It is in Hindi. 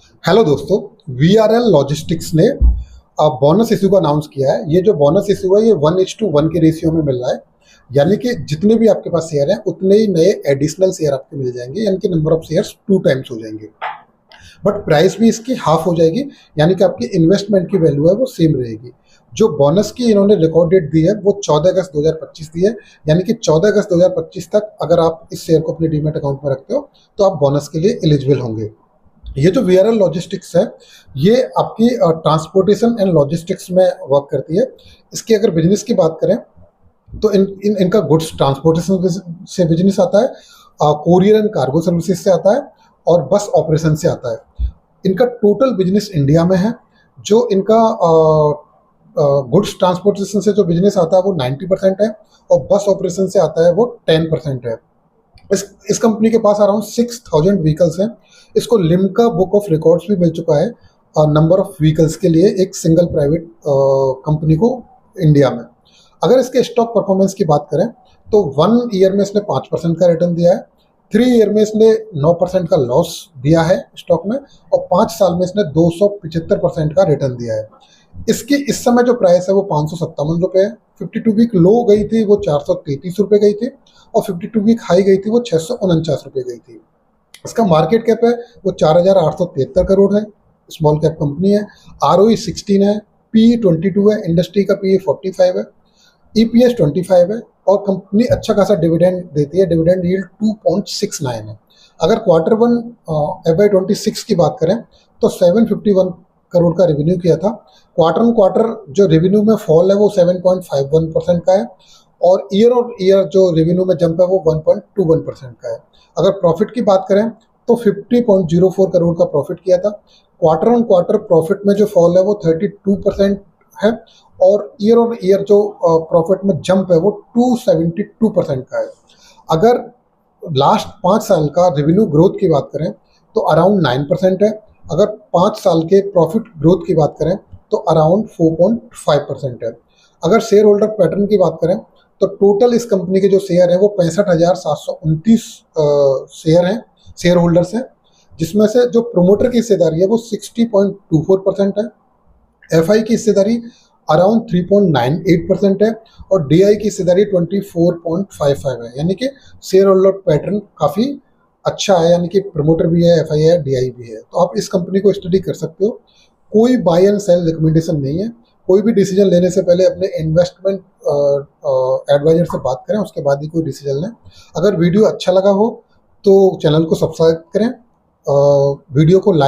हेलो दोस्तों, वीआरएल लॉजिस्टिक्स ने बोनस इशू का अनाउंस किया है। ये जो बोनस इशू है ये 1:1 के रेशियो में मिल रहा है, यानी कि जितने भी आपके पास शेयर हैं उतने ही नए एडिशनल शेयर आपको मिल जाएंगे, यानी कि नंबर ऑफ शेयर्स 2 टाइम्स हो जाएंगे। बट प्राइस भी इसकी हाफ हो जाएगी, यानी कि आपकी इन्वेस्टमेंट की वैल्यू है वो सेम रहेगी। जो बोनस की इन्होंने रिकॉर्ड डेट दी है वो 14 अगस्त 2025 दी है, यानी कि 14 अगस्त 2025 तक अगर आप इस शेयर को अपने डीमेट अकाउंट में रखते हो तो आप बोनस के लिए एलिजिबल होंगे। ये जो वीआरएल लॉजिस्टिक्स है ये आपकी ट्रांसपोर्टेशन एंड लॉजिस्टिक्स में वर्क करती है। इसकी अगर बिजनेस की बात करें तो इनका गुड्स ट्रांसपोर्टेशन से बिजनेस आता है, कोरियर एंड कार्गो सर्विसेज से आता है और बस ऑपरेशन से आता है। इनका टोटल बिजनेस इंडिया में है। जो इनका गुड्स ट्रांसपोर्टेशन से जो बिजनेस आता है वो 90% है और बस ऑपरेशन से आता है वो 10% है। इस कंपनी के पास अराउंड 6000 व्हीकल्स हैं। इसको लिम्का बुक ऑफ रिकॉर्ड्स भी मिल चुका है नंबर ऑफ व्हीकल्स के लिए, एक सिंगल प्राइवेट कंपनी को इंडिया में। अगर इसके स्टॉक परफॉर्मेंस की बात करें तो 1 ईयर में इसने 5% का रिटर्न दिया है, 3 ईयर में इसने 9% का लॉस दिया है स्टॉक में और 5 साल में इसने 275% का रिटर्न दिया है। इसकी इस समय जो प्राइस है वो 557 रुपये है। 52 वीक लो गई थी वो 433 रुपये गई थी और 52 वीक हाई गई थी वो 649 रुपये गई थी। इसका मार्केट कैप है वो 4873 करोड़ है, स्मॉल कैप कंपनी है। ROE 16 है, PE 22 है, इंडस्ट्री का PE 45 है, EPS 25 है और कंपनी अच्छा खासा डिविडेंड देती है। डिविडेंड यील्ड 2.69 है। अगर Q1 FY26 की बात करें तो 751 करोड़ का रेवेन्यू किया था। क्वार्टर जो रेवेन्यू में फॉल है वो 7.51% का है और ईयर जो रेवेन्यू में जंप है वो 1.21% का है। अगर प्रॉफिट की बात करें तो 50.04 करोड़ का प्रॉफिट किया था। क्वार्टर प्रॉफिट में जो फॉल है वो 32% है और ईयर जो प्रॉफिट में जंप है वो 272% का है। अगर लास्ट 5 साल का रेवेन्यू ग्रोथ की बात करें तो अराउंड 9% है। अगर 5 साल के प्रॉफिट ग्रोथ की बात करें तो अराउंड 4.5% है। अगर शेयर होल्डर पैटर्न की बात करें तो टोटल इस कंपनी के जो शेयर हैं वो 65,729 शेयर हैं, शेयर होल्डर्स हैं, जिसमें से जो प्रोमोटर की हिस्सेदारी है वो 60.24% है, FI की हिस्सेदारी अराउंड 3.98% है और DI की हिस्सेदारी 24.55 है। यानी कि शेयर होल्डर पैटर्न काफ़ी अच्छा है, यानी कि प्रमोटर भी है, FI है, DI भी है। तो आप इस कंपनी को स्टडी कर सकते हो। कोई बाय एंड सेल रिकमेंडेशन नहीं है। कोई भी डिसीजन लेने से पहले अपने इन्वेस्टमेंट एडवाइजर से बात करें, उसके बाद ही कोई डिसीजन लें। अगर वीडियो अच्छा लगा हो तो चैनल को सब्सक्राइब करें, वीडियो को लाइक